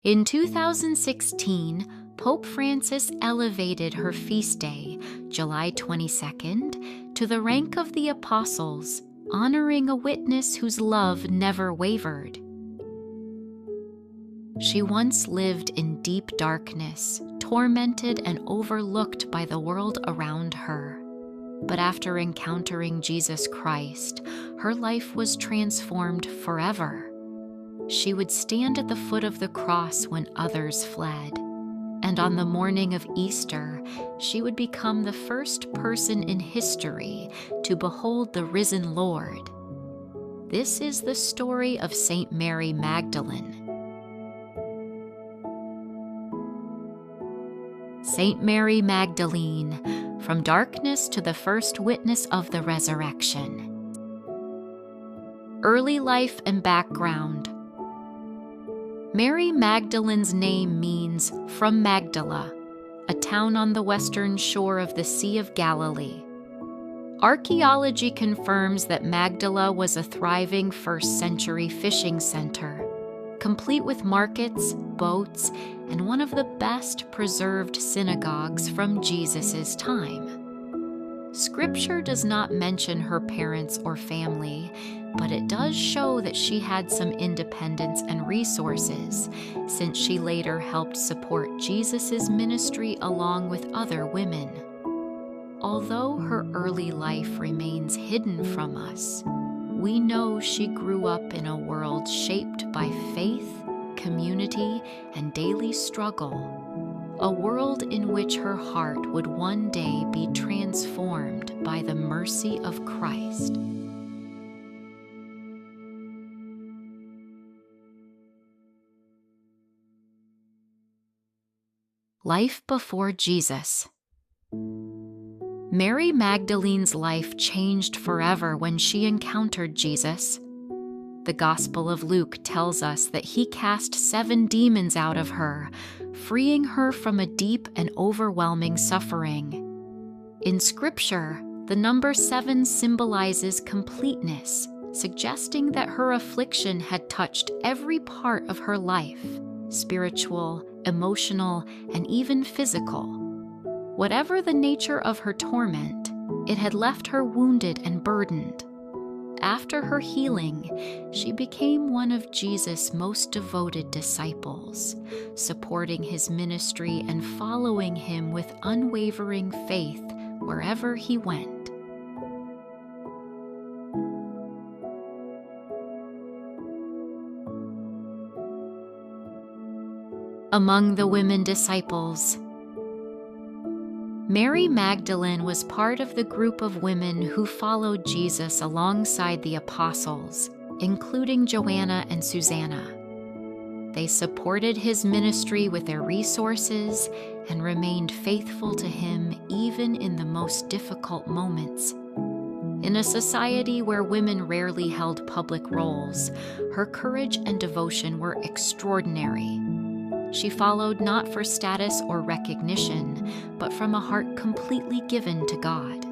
In 2016, Pope Francis elevated her feast day, July 22nd, to the rank of the Apostles, honoring a witness whose love never wavered. She once lived in deep darkness, tormented and overlooked by the world around her. But after encountering Jesus Christ, her life was transformed forever. She would stand at the foot of the cross when others fled. And on the morning of Easter, she would become the first person in history to behold the risen Lord. This is the story of Saint Mary Magdalene. Saint Mary Magdalene, from darkness to the first witness of the resurrection. Early life and background. Mary Magdalene's name means "from Magdala," a town on the western shore of the Sea of Galilee. Archaeology confirms that Magdala was a thriving first-century fishing center, complete with markets, boats, and one of the best preserved synagogues from Jesus' time. Scripture does not mention her parents or family, but it does show that she had some independence and resources, since she later helped support Jesus' ministry along with other women. Although her early life remains hidden from us, we know she grew up in a world shaped by faith, community, and daily struggle. A world in which her heart would one day be transformed by the mercy of Christ. Life before Jesus. Mary Magdalene's life changed forever when she encountered Jesus. The Gospel of Luke tells us that he cast 7 demons out of her, freeing her from a deep and overwhelming suffering. In Scripture, the number 7 symbolizes completeness, suggesting that her affliction had touched every part of her life, spiritual, emotional, and even physical. Whatever the nature of her torment, it had left her wounded and burdened. After her healing, she became one of Jesus' most devoted disciples, supporting his ministry and following him with unwavering faith wherever he went. Among the women disciples, Mary Magdalene was part of the group of women who followed Jesus alongside the apostles, including Joanna and Susanna. They supported his ministry with their resources and remained faithful to him even in the most difficult moments. In a society where women rarely held public roles, her courage and devotion were extraordinary. She followed not for status or recognition, but from a heart completely given to God.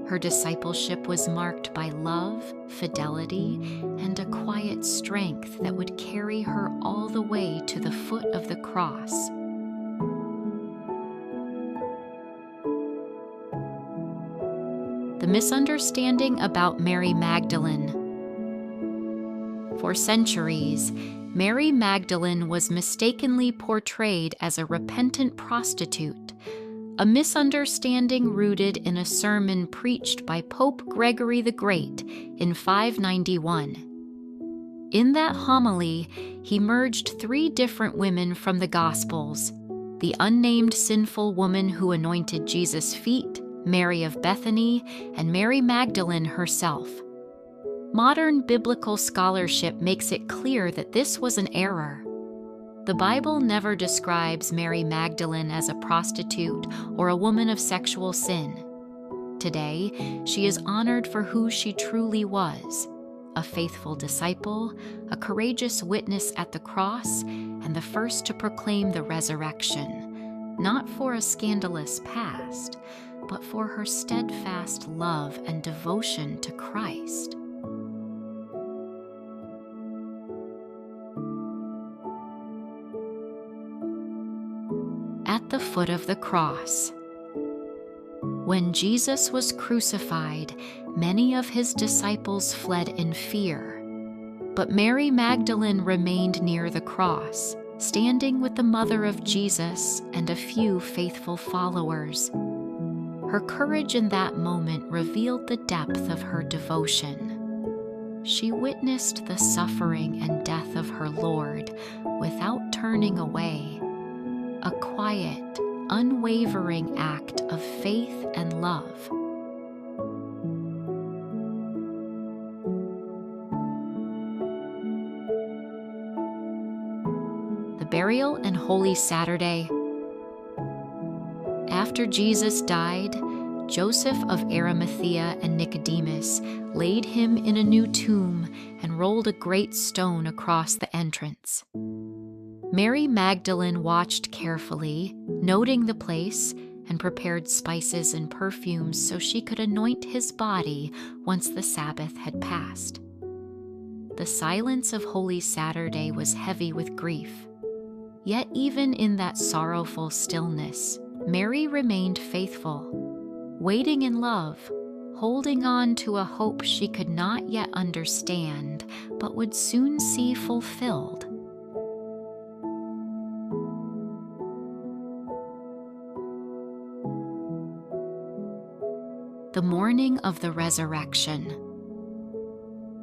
Her discipleship was marked by love, fidelity, and a quiet strength that would carry her all the way to the foot of the cross. The misunderstanding about Mary Magdalene. For centuries, Mary Magdalene was mistakenly portrayed as a repentant prostitute, a misunderstanding rooted in a sermon preached by Pope Gregory the Great in 591. In that homily, he merged 3 different women from the Gospels: the unnamed sinful woman who anointed Jesus' feet, Mary of Bethany, and Mary Magdalene herself. Modern biblical scholarship makes it clear that this was an error. The Bible never describes Mary Magdalene as a prostitute or a woman of sexual sin. Today, she is honored for who she truly was: a faithful disciple, a courageous witness at the cross, and the first to proclaim the resurrection, not for a scandalous past, but for her steadfast love and devotion to Christ. at the foot of the cross. When Jesus was crucified, many of his disciples fled in fear. But Mary Magdalene remained near the cross, standing with the mother of Jesus and a few faithful followers. Her courage in that moment revealed the depth of her devotion. She witnessed the suffering and death of her Lord without turning away, a quiet, unwavering act of faith and love. The burial and Holy Saturday. After Jesus died, Joseph of Arimathea and Nicodemus laid him in a new tomb and rolled a great stone across the entrance. Mary Magdalene watched carefully, noting the place, and prepared spices and perfumes so she could anoint his body once the Sabbath had passed. The silence of Holy Saturday was heavy with grief. Yet even in that sorrowful stillness, Mary remained faithful, waiting in love, holding on to a hope she could not yet understand, but would soon see fulfilled. The morning of the resurrection.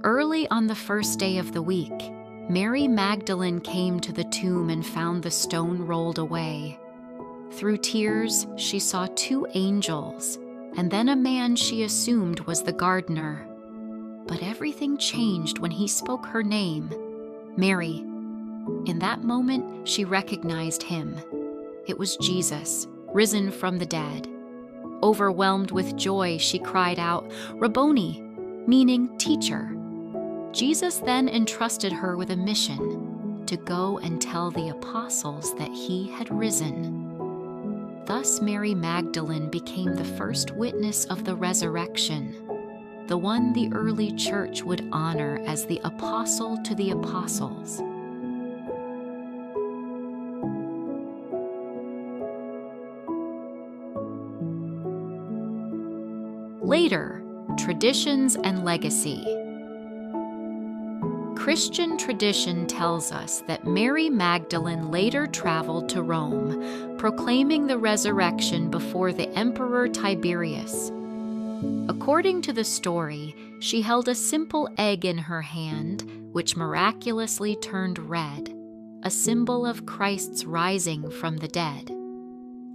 Early on the first day of the week, Mary Magdalene came to the tomb and found the stone rolled away. Through tears, she saw 2 angels, and then a man she assumed was the gardener. But everything changed when he spoke her name, Mary. In that moment, she recognized him. It was Jesus, risen from the dead. Overwhelmed with joy, she cried out, "Rabboni," meaning teacher. Jesus then entrusted her with a mission, to go and tell the apostles that he had risen. Thus Mary Magdalene became the first witness of the resurrection, the one the early church would honor as the apostle to the apostles. Later, traditions and legacy. Christian tradition tells us that Mary Magdalene later traveled to Rome, proclaiming the resurrection before the Emperor Tiberius. According to the story, she held a simple egg in her hand, which miraculously turned red, a symbol of Christ's rising from the dead.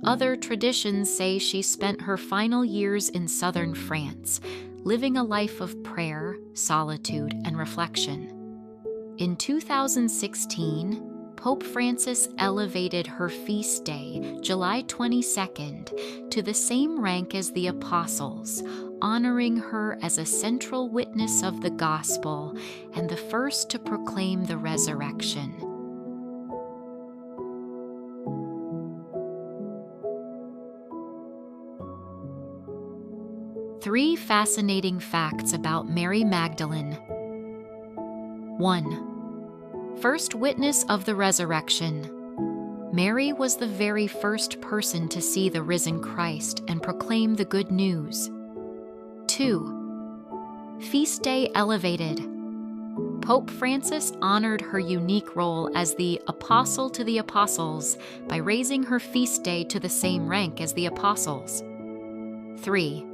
Other traditions say she spent her final years in southern France, living a life of prayer, solitude, and reflection. In 2016, Pope Francis elevated her feast day, July 22nd, to the same rank as the apostles, honoring her as a central witness of the gospel and the first to proclaim the resurrection. Three fascinating facts about Mary Magdalene. 1. First witness of the resurrection. Mary was the very first person to see the risen Christ and proclaim the good news. 2. Feast day elevated. Pope Francis honored her unique role as the apostle to the apostles by raising her feast day to the same rank as the apostles. 3.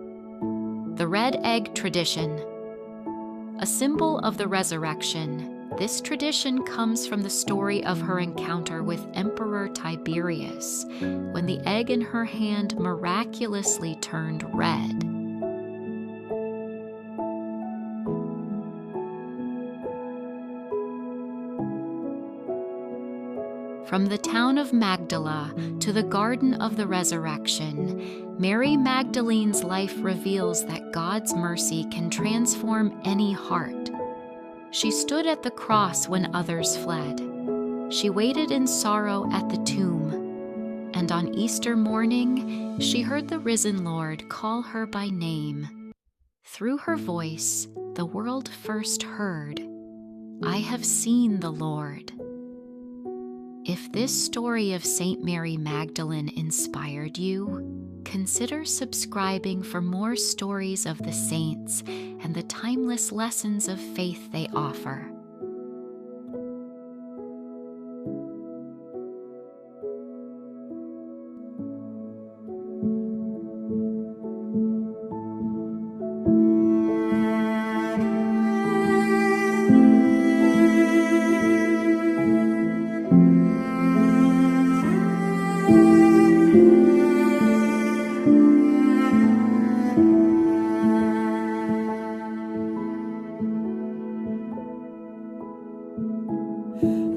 The red egg tradition. A symbol of the resurrection, this tradition comes from the story of her encounter with Emperor Tiberius, when the egg in her hand miraculously turned red. From the town of Magdala to the Garden of the Resurrection, Mary Magdalene's life reveals that God's mercy can transform any heart. She stood at the cross when others fled. She waited in sorrow at the tomb, and on Easter morning, she heard the risen Lord call her by name. Through her voice, the world first heard, "I have seen the Lord." If this story of St. Mary Magdalene inspired you, consider subscribing for more stories of the saints and the timeless lessons of faith they offer.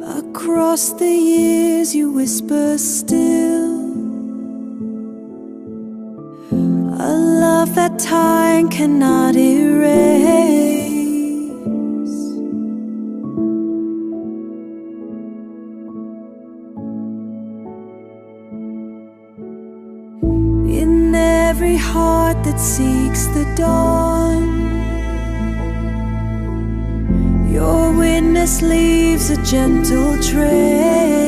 Across the years you whisper still, a love that time cannot erase. In every heart that seeks the dawn, your witness leaves a gentle trace.